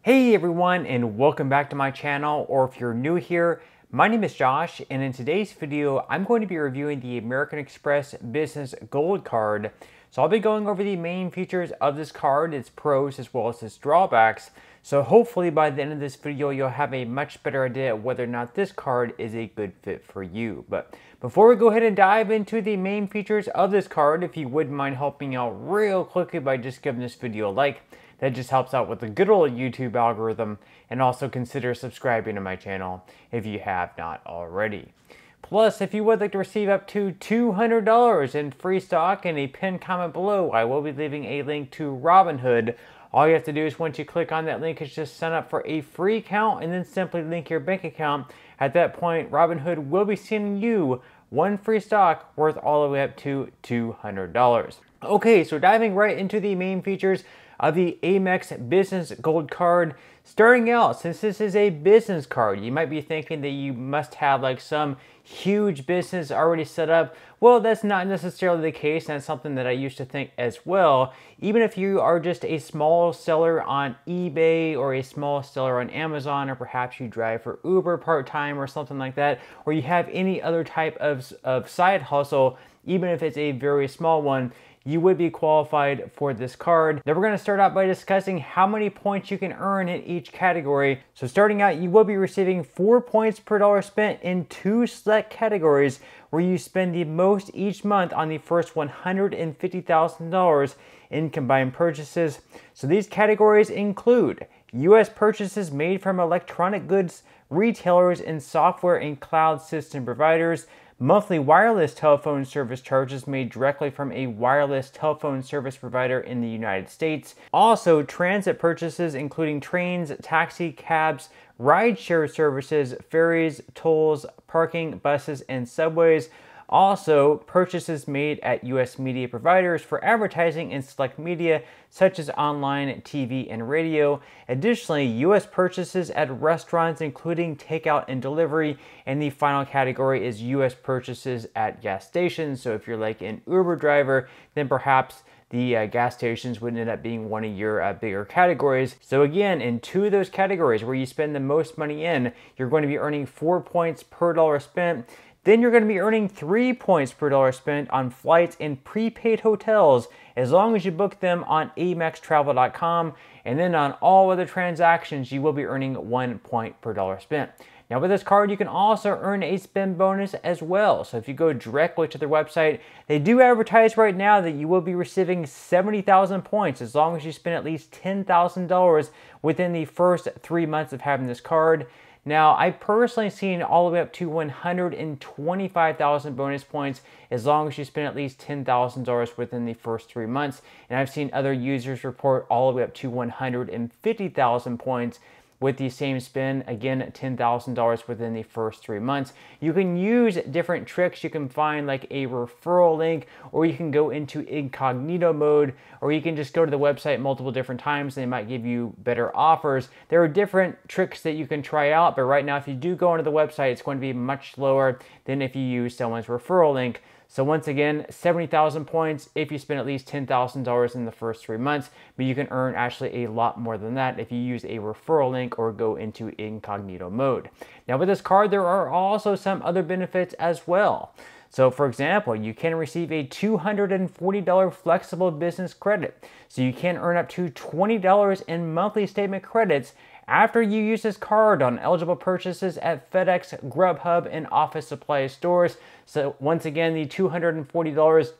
Hey everyone, and welcome back to my channel, or if you're new here, my name is Josh, and in today's video, I'm going to be reviewing the American Express Business Gold Card. So I'll be going over the main features of this card, its pros as well as its drawbacks. So hopefully by the end of this video, you'll have a much better idea of whether or not this card is a good fit for you. But before we go ahead and dive into the main features of this card, if you wouldn't mind helping out real quickly by just giving this video a like, that just helps out with the good old YouTube algorithm, and also consider subscribing to my channel if you have not already. Plus, if you would like to receive up to $200 in free stock in a pinned comment below, I will be leaving a link to Robinhood. All you have to do is once you click on that link is just sign up for a free account and then simply link your bank account. At that point, Robinhood will be sending you one free stock worth all the way up to $200. Okay, so diving right into the main features of the Amex Business Gold Card. Starting out, since this is a business card, you might be thinking that you must have like some huge business already set up. Well, that's not necessarily the case, and that's something that I used to think as well. Even if you are just a small seller on eBay or a small seller on Amazon, or perhaps you drive for Uber part-time or something like that, or you have any other type of side hustle, even if it's a very small one, you would be qualified for this card. Now we're going to start out by discussing how many points you can earn in each category. So starting out, you will be receiving 4 points per dollar spent in 2 select categories where you spend the most each month on the first $150,000 in combined purchases. So these categories include U.S. purchases made from electronic goods retailers and software and cloud system providers, monthly wireless telephone service charges made directly from a wireless telephone service provider in the United States. Also, transit purchases including trains, taxi cabs, rideshare services, ferries, tolls, parking, buses, and subways. Also, purchases made at U.S. media providers for advertising and select media such as online, TV, and radio. Additionally, U.S. purchases at restaurants including takeout and delivery. And the final category is U.S. purchases at gas stations. So if you're like an Uber driver, then perhaps the gas stations would end up being one of your bigger categories. So again, in 2 of those categories where you spend the most money in, you're going to be earning 4 points per dollar spent. Then you're going to be earning 3 points per dollar spent on flights and prepaid hotels as long as you book them on amextravel.com. And then on all other transactions, you will be earning 1 point per dollar spent. Now with this card, you can also earn a spend bonus as well. So if you go directly to their website, they do advertise right now that you will be receiving 70,000 points as long as you spend at least $10,000 within the first 3 months of having this card. Now, I've personally seen all the way up to 125,000 bonus points as long as you spend at least $10,000 within the first 3 months. And I've seen other users report all the way up to 150,000 points with the same spend, again, $10,000 within the first 3 months. You can use different tricks. You can find like a referral link, or you can go into incognito mode, or you can just go to the website multiple different times and they might give you better offers. There are different tricks that you can try out, but right now if you do go onto the website, it's going to be much lower than if you use someone's referral link. So once again, 70,000 points if you spend at least $10,000 in the first 3 months, but you can earn actually a lot more than that if you use a referral link or go into incognito mode. Now with this card, there are also some other benefits as well. So for example, you can receive a $240 flexible business credit. So you can earn up to $20 in monthly statement credits after you use this card on eligible purchases at FedEx, Grubhub, and office supply stores. So once again, the $240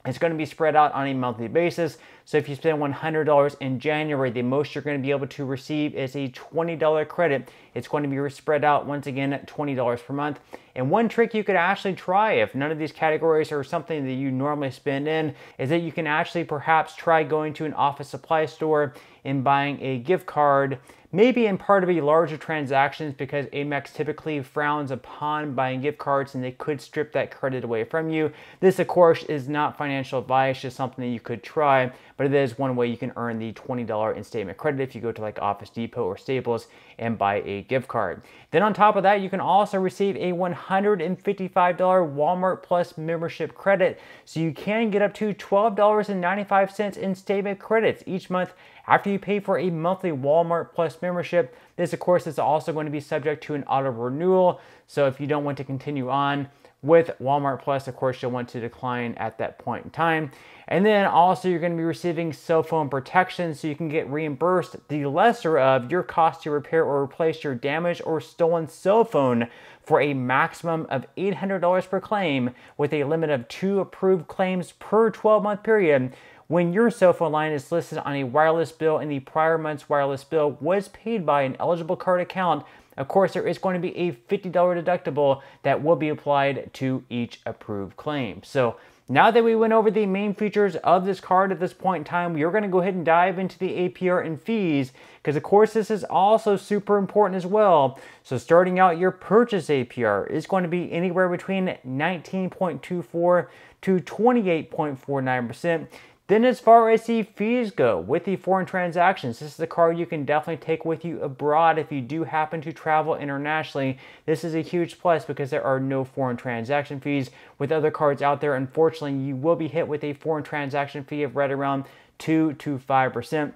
is going to be spread out on a monthly basis. So if you spend $100 in January, the most you're going to be able to receive is a $20 credit. It's going to be spread out once again at $20 per month. And one trick you could actually try if none of these categories are something that you normally spend in is that you can actually perhaps try going to an office supply store and buying a gift card, maybe in part of a larger transactions, because Amex typically frowns upon buying gift cards and they could strip that credit away from you. This, of course, is not financial advice, just something that you could try. but it is one way you can earn the $20 instatement credit if you go to like Office Depot or Staples and buy a gift card. Then on top of that, you can also receive a $155 Walmart Plus membership credit, so you can get up to $12.95 in statement credits each month after you pay for a monthly Walmart Plus membership. This, of course, is also going to be subject to an auto renewal, so if you don't want to continue on with Walmart Plus, of course, you'll want to decline at that point in time. And then also you're going to be receiving cell phone protection, so you can get reimbursed the lesser of your cost to repair or replace your damaged or stolen cell phone for a maximum of $800 per claim, with a limit of 2 approved claims per 12-month period. When your cell phone line is listed on a wireless bill and the prior month's wireless bill was paid by an eligible card account, of course, there is going to be a $50 deductible that will be applied to each approved claim. So now that we went over the main features of this card at this point in time, we're going to go ahead and dive into the APR and fees, because of course this is also super important as well. So starting out, your purchase APR is going to be anywhere between 19.24 to 28.49%. Then as far as the fees go, with the foreign transactions, this is a card you can definitely take with you abroad if you do happen to travel internationally. This is a huge plus because there are no foreign transaction fees. With other cards out there, unfortunately, you will be hit with a foreign transaction fee of right around 2 to 5%.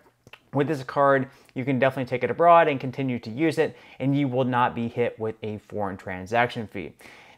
With this card, you can definitely take it abroad and continue to use it, and you will not be hit with a foreign transaction fee.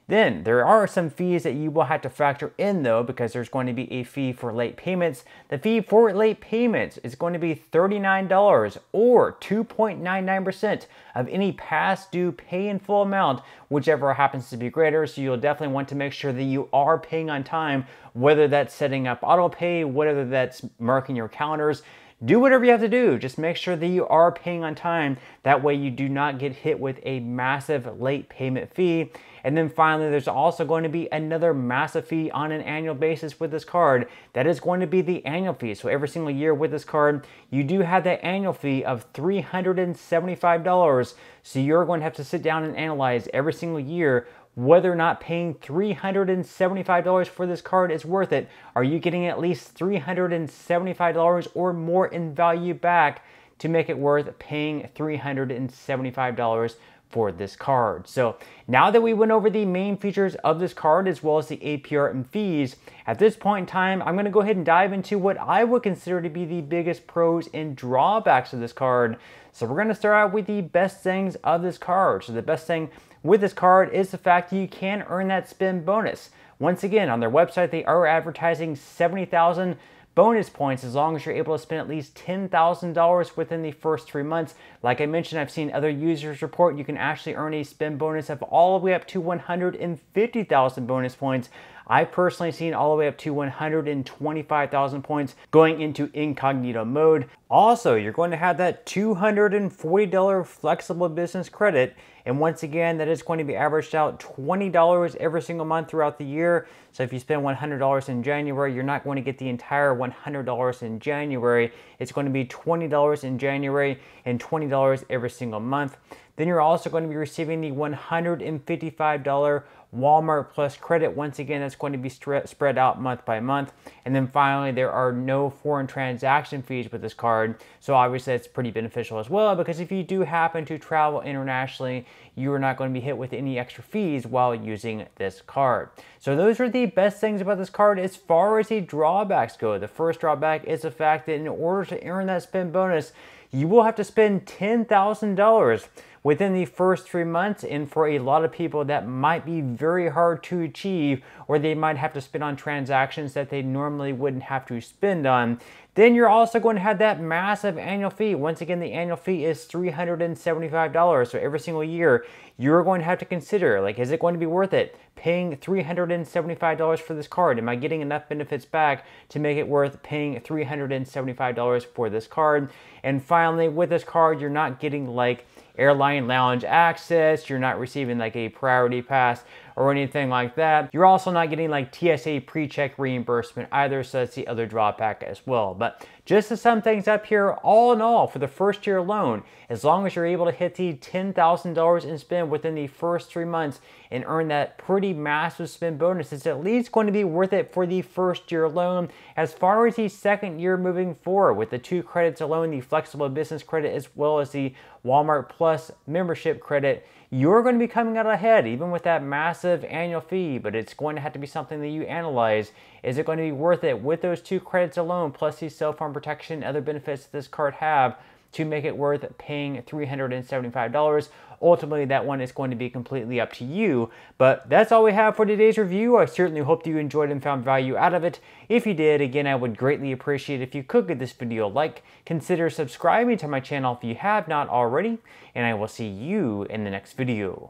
Then there are some fees that you will have to factor in though, because there's going to be a fee for late payments. The fee for late payments is going to be $39 or 2.99% of any past due pay in full amount, whichever happens to be greater. So you'll definitely want to make sure that you are paying on time, whether that's setting up auto pay, whether that's marking your calendars. Do whatever you have to do. Just make sure that you are paying on time. That way you do not get hit with a massive late payment fee. And then finally, there's also going to be another massive fee on an annual basis with this card. That is going to be the annual fee. So every single year with this card, you do have that annual fee of $375. So you're going to have to sit down and analyze every single year whether or not paying $375 for this card is worth it. Are you getting at least $375 or more in value back to make it worth paying $375 for this card? So now that we went over the main features of this card as well as the APR and fees, at this point in time, I'm going to go ahead and dive into what I would consider to be the biggest pros and drawbacks of this card. So we're going to start out with the best things of this card. So the best thing with this card is the fact that you can earn that spin bonus. Once again, on their website, they are advertising 70,000 bonus points as long as you're able to spend at least $10,000 within the first 3 months. Like I mentioned, I've seen other users report you can actually earn a spin bonus of all the way up to 150,000 bonus points. I've personally seen all the way up to 125,000 points going into incognito mode. Also, you're going to have that $240 flexible business credit. And once again, that is going to be averaged out $20 every single month throughout the year. So if you spend $100 in January, you're not going to get the entire $100 in January. It's going to be $20 in January and $20 every single month. Then you're also going to be receiving the $155 Walmart Plus credit. Once again, that's going to be spread out month by month. And then finally, there are no foreign transaction fees with this card. So obviously, it's pretty beneficial as well, because if you do happen to travel internationally, you are not going to be hit with any extra fees while using this card. So those are the best things about this card. As far as the drawbacks go, the first drawback is the fact that in order to earn that spin bonus, you will have to spend $10,000 within the first 3 months, and for a lot of people that might be very hard to achieve, or they might have to spend on transactions that they normally wouldn't have to spend on. Then you're also going to have that massive annual fee. Once again, the annual fee is $375. So every single year, you're going to have to consider, like, is it going to be worth it paying $375 for this card? Am I getting enough benefits back to make it worth paying $375 for this card? And finally, with this card, you're not getting like airline lounge access, you're not receiving like a priority pass or anything like that. You're also not getting like TSA pre-check reimbursement either, so that's the other drawback as well. But just to sum things up here, all in all, for the first year alone, as long as you're able to hit the $10,000 in spend within the first 3 months and earn that pretty massive spend bonus, it's at least going to be worth it for the first year alone. As far as the second year moving forward, with the 2 credits alone, the flexible business credit as well as the Walmart Plus membership credit, you're going to be coming out ahead even with that massive annual fee. But it's going to have to be something that you analyze. Is it going to be worth it with those 2 credits alone, plus the cell phone protection and other benefits that this card have, to make it worth paying $375? Ultimately, that one is going to be completely up to you. But that's all we have for today's review. I certainly hope that you enjoyed and found value out of it. If you did, again, I would greatly appreciate if you could give this video a like. Consider subscribing to my channel if you have not already, and I will see you in the next video.